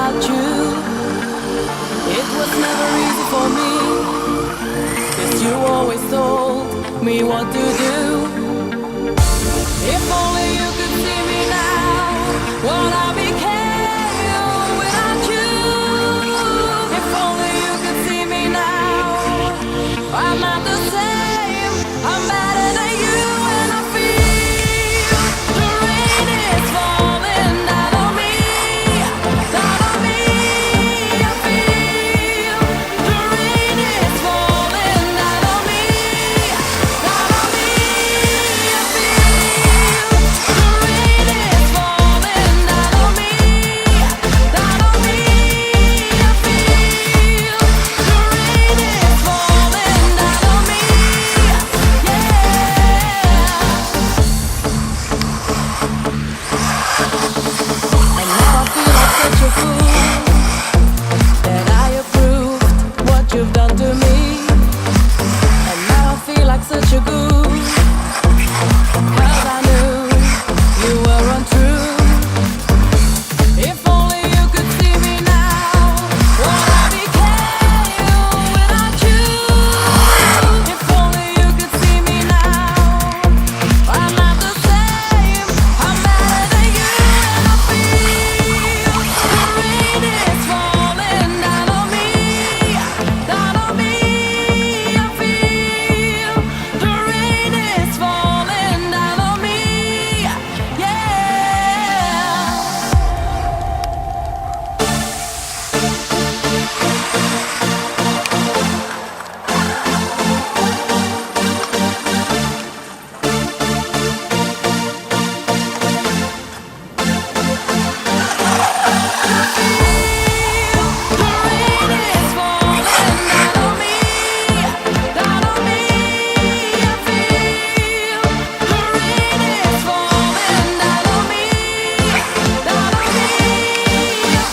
without you. It was never easy for me, 'cause you always told me what to do. If only you could see me now, what I became without you. If only you could see me now, I'm not the same, I'm better than you. And I feel the rain is falling down on me, down on me. I feel the rain is falling down on me, down on me. I feel the rain is falling down on me, down on me. I feel the rain is falling down on me, yeah. And now I feel like such a fool that I approved what you've done to me. And now I feel like such a goose, 'cause I knew you were untrue. If only you could see me now, what I became without you. If only you could see me now, I'm not the same, I'm better than you. And I feel the rain is falling down on me, down on me. I feel the rain is falling down on me, yeah. The rain is falling down on me, down on me. I feel the rain is falling down on me, down on me. I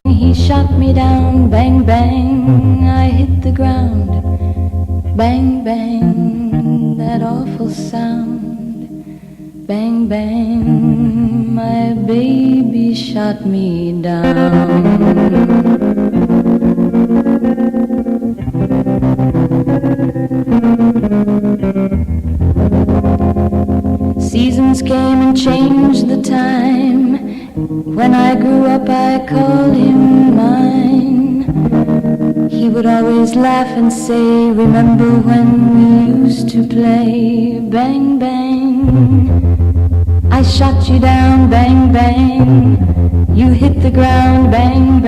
He shot me down, bang, bang, I hit the ground. Bang, bang, that awful sound. Bang, bang, my baby shot me down. Seasons came and changed the time. When I grew up I called him mine. He would always laugh and say, remember when we used to play? Bang, bang, I shot you down, bang, bang, you hit the ground, bang, bang.